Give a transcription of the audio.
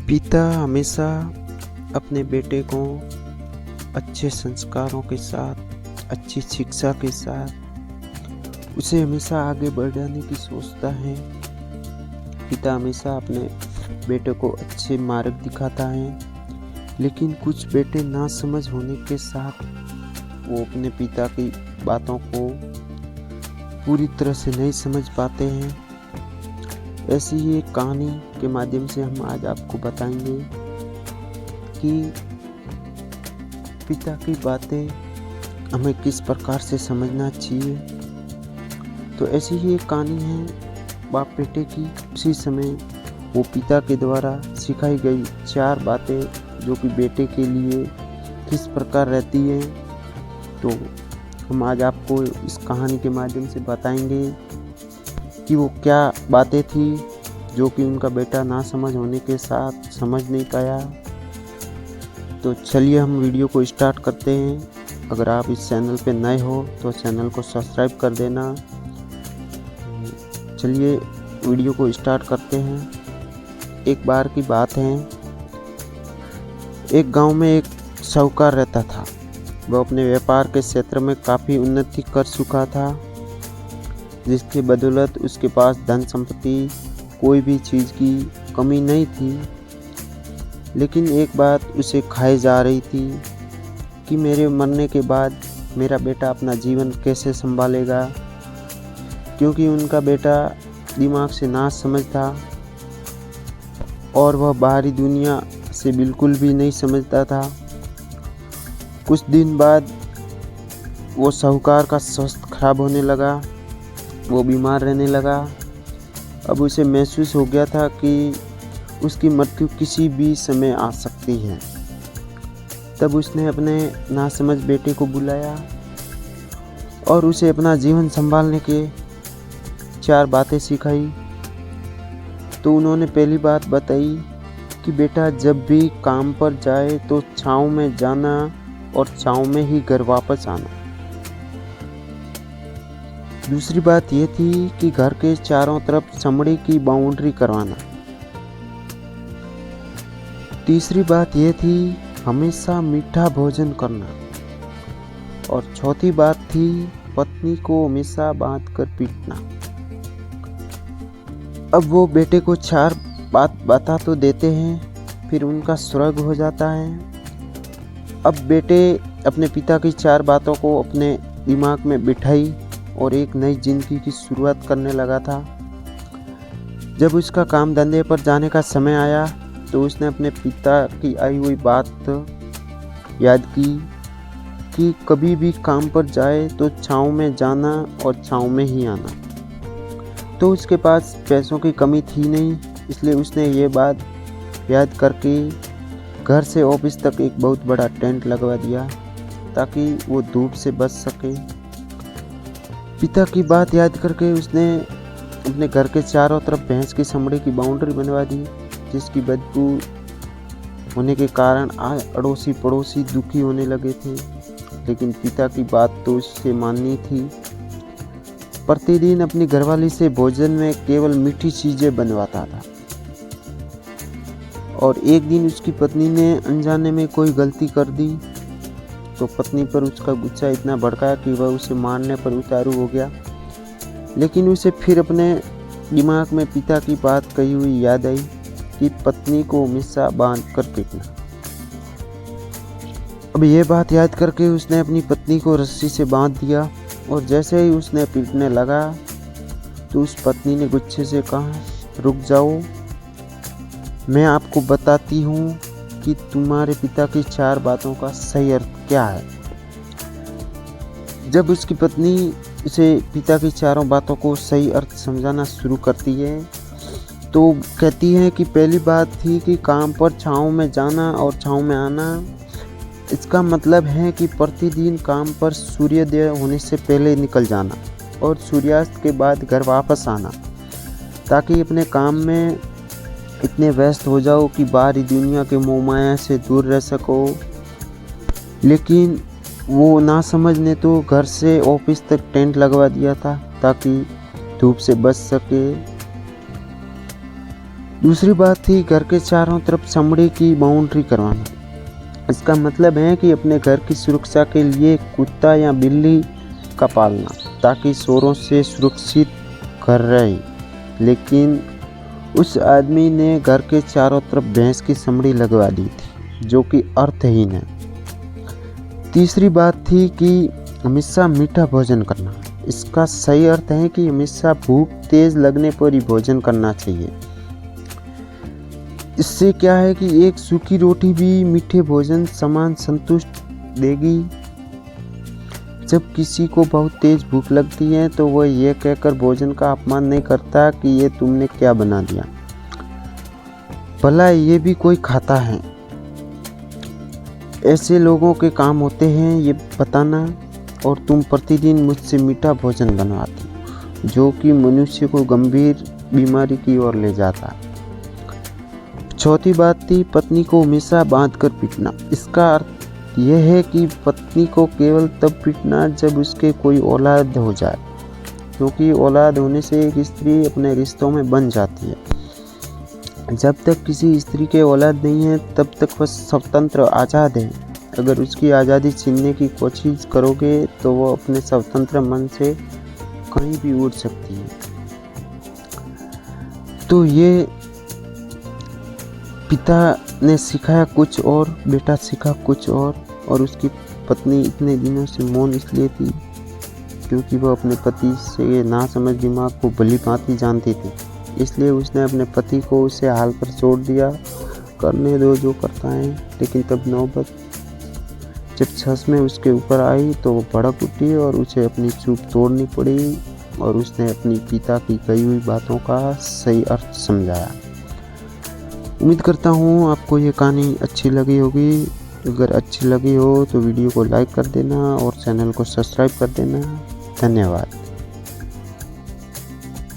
पिता हमेशा अपने बेटे को अच्छे संस्कारों के साथ, अच्छी शिक्षा के साथ उसे हमेशा आगे बढ़ाने की सोचता है। पिता हमेशा अपने बेटे को अच्छे मार्ग दिखाता है, लेकिन कुछ बेटे नासमझ होने के साथ वो अपने पिता की बातों को पूरी तरह से नहीं समझ पाते हैं। ऐसी ही एक कहानी के माध्यम से हम आज आपको बताएंगे कि पिता की बातें हमें किस प्रकार से समझना चाहिए। तो ऐसी ही एक कहानी है बाप बेटे की। उसी समय वो पिता के द्वारा सिखाई गई 4 बातें जो कि बेटे के लिए किस प्रकार रहती हैं, तो हम आज आपको इस कहानी के माध्यम से बताएंगे कि वो क्या बातें थी जो कि उनका बेटा ना समझ होने के साथ समझ नहीं पाया। तो चलिए हम वीडियो को स्टार्ट करते हैं। अगर आप इस चैनल पे नए हो तो चैनल को सब्सक्राइब कर देना। चलिए वीडियो को स्टार्ट करते हैं। एक बार की बात है, एक गांव में एक साहूकार रहता था। वह अपने व्यापार के क्षेत्र में काफ़ी उन्नति कर चुका था, जिसके बदौलत उसके पास धन संपत्ति कोई भी चीज़ की कमी नहीं थी। लेकिन एक बात उसे खाई जा रही थी कि मेरे मरने के बाद मेरा बेटा अपना जीवन कैसे संभालेगा, क्योंकि उनका बेटा दिमाग से नासमझ था और वह बाहरी दुनिया से बिल्कुल भी नहीं समझता था। कुछ दिन बाद वो साहूकार का स्वास्थ्य खराब होने लगा, वो बीमार रहने लगा। अब उसे महसूस हो गया था कि उसकी मृत्यु किसी भी समय आ सकती है। तब उसने अपने नासमझ बेटे को बुलाया और उसे अपना जीवन संभालने के 4 बातें सिखाई। तो उन्होंने पहली बात बताई कि बेटा जब भी काम पर जाए तो छाँव में जाना और छाँव में ही घर वापस आना। दूसरी बात यह थी कि घर के चारों तरफ चमड़े की बाउंड्री करवाना। तीसरी बात यह थी हमेशा मीठा भोजन करना। और चौथी बात थी पत्नी को हमेशा बांध कर पीटना। अब वो बेटे को 4 बात बता तो देते हैं, फिर उनका स्वर्ग हो जाता है। अब बेटे अपने पिता की 4 बातों को अपने दिमाग में बिठाई और एक नई जिंदगी की शुरुआत करने लगा था। जब उसका काम धंधे पर जाने का समय आया तो उसने अपने पिता की आई हुई बात याद की कि कभी भी काम पर जाए तो छाँव में जाना और छाँव में ही आना। तो उसके पास पैसों की कमी थी नहीं, इसलिए उसने ये बात याद करके घर से ऑफिस तक एक बहुत बड़ा टेंट लगवा दिया ताकि वो धूप से बच सके। पिता की बात याद करके उसने अपने घर के चारों तरफ भैंस की चमड़े की बाउंड्री बनवा दी, जिसकी बदबू होने के कारण अड़ोसी पड़ोसी दुखी होने लगे थे। लेकिन पिता की बात तो उससे माननी थी। प्रतिदिन अपनी घरवाली से भोजन में केवल मीठी चीज़ें बनवाता था। और एक दिन उसकी पत्नी ने अनजाने में कोई गलती कर दी तो पत्नी पर उसका गुस्सा इतना भड़का कि वह उसे मारने पर उतारू हो गया। लेकिन उसे फिर अपने दिमाग में पिता की बात कही हुई याद आई कि पत्नी को हमेशा बांध कर पीटना। अब यह बात याद करके उसने अपनी पत्नी को रस्सी से बांध दिया और जैसे ही उसने पीटने लगा तो उस पत्नी ने गुस्से से कहा, रुक जाओ, मैं आपको बताती हूँ कि तुम्हारे पिता की 4 बातों का सही अर्थ क्या है। जब उसकी पत्नी उसे पिता की 4 बातों को सही अर्थ समझाना शुरू करती है तो कहती है कि पहली बात थी कि काम पर छाँव में जाना और छाँव में आना। इसका मतलब है कि प्रतिदिन काम पर सूर्योदय होने से पहले निकल जाना और सूर्यास्त के बाद घर वापस आना, ताकि अपने काम में इतने व्यस्त हो जाओ कि बाहरी दुनिया के मोह माया से दूर रह सको। लेकिन वो नासमझ ने तो घर से ऑफिस तक टेंट लगवा दिया था ताकि धूप से बच सके। दूसरी बात थी घर के चारों तरफ चमड़े की बाउंड्री करवाना। इसका मतलब है कि अपने घर की सुरक्षा के लिए कुत्ता या बिल्ली का पालना, ताकि चोरों से सुरक्षित घर रहे। लेकिन उस आदमी ने घर के चारों तरफ भैंस की चमड़ी लगवा दी थी, जो कि अर्थहीन है। तीसरी बात थी कि हमेशा मीठा भोजन करना। इसका सही अर्थ है कि हमेशा भूख तेज लगने पर ही भोजन करना चाहिए। इससे क्या है कि एक सूखी रोटी भी मीठे भोजन समान संतुष्ट देगी। जब किसी को बहुत तेज भूख लगती है तो वह यह कहकर भोजन का अपमान नहीं करता कि ये तुमने क्या बना दिया, भला ये भी कोई खाता है। ऐसे लोगों के काम होते हैं ये बताना, और तुम प्रतिदिन मुझसे मीठा भोजन बनवाती, जो कि मनुष्य को गंभीर बीमारी की ओर ले जाता। चौथी बात थी पत्नी को हमेशा बांधकर पीटना। इसका अर्थ यह है कि पत्नी को केवल तब पीटना जब उसके कोई औलाद हो जाए, क्योंकि औलाद होने से एक स्त्री अपने रिश्तों में बन जाती है। जब तक किसी स्त्री के औलाद नहीं है तब तक वह स्वतंत्र आज़ाद है। अगर उसकी आज़ादी छीनने की कोशिश करोगे तो वो अपने स्वतंत्र मन से कहीं भी उड़ सकती है। तो ये पिता ने सिखाया कुछ और, बेटा सीखा कुछ और उसकी पत्नी इतने दिनों से मौन इसलिए थी क्योंकि वह अपने पति से नासमझ दिमाग को भली भांति जानती थी। इसलिए उसने अपने पति को उसे हाल पर छोड़ दिया, करने दो जो करता है। लेकिन तब नौबत जब छस में उसके ऊपर आई तो वो भड़क उठी और उसे अपनी चुप तोड़नी पड़ी, और उसने अपनी पिता की कही हुई बातों का सही अर्थ समझाया। उम्मीद करता हूँ आपको ये कहानी अच्छी लगी होगी। अगर अच्छी लगी हो तो वीडियो को लाइक कर देना और चैनल को सब्सक्राइब कर देना। धन्यवाद।